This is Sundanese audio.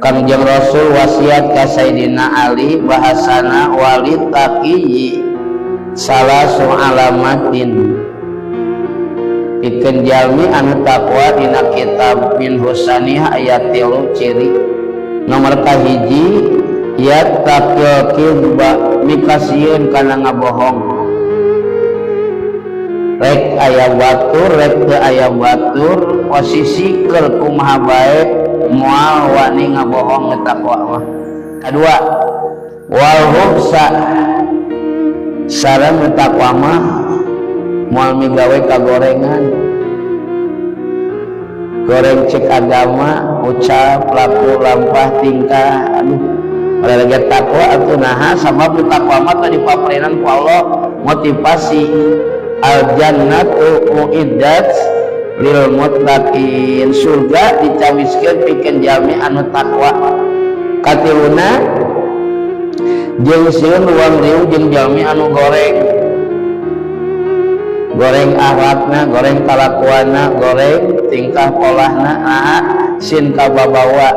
Kangjeng Rasul wasiat ka Sayyidina Ali bahasana walid taqiyyi salasu alamatin pikeun jalmi anu takwa dina kitab min husaniha ayat 3 ciri nomor kahiji yattaqil kidba mikasieun kana ngabohong rek aya batur rek teu aya batur posisi keur kumaha bae moal wani ngabohong takwa mah. Kadua wal hubsa sareng takwa mah moal migawe kagorengan goreng cek agama ucap laku lampah tingkah aduh pada takwa atuh naha sabab takwa mah tadi paparenan ku Allah motivasi al jannatu uiddat lil muttaqin surga dicawiskeun pikeun jalmi anu takwa. Katiluna jeung sieun uang riung jeung jalmi anu goreng akhlakna, goreng kalakuanna, goreng tingkah polahna, sin kababawa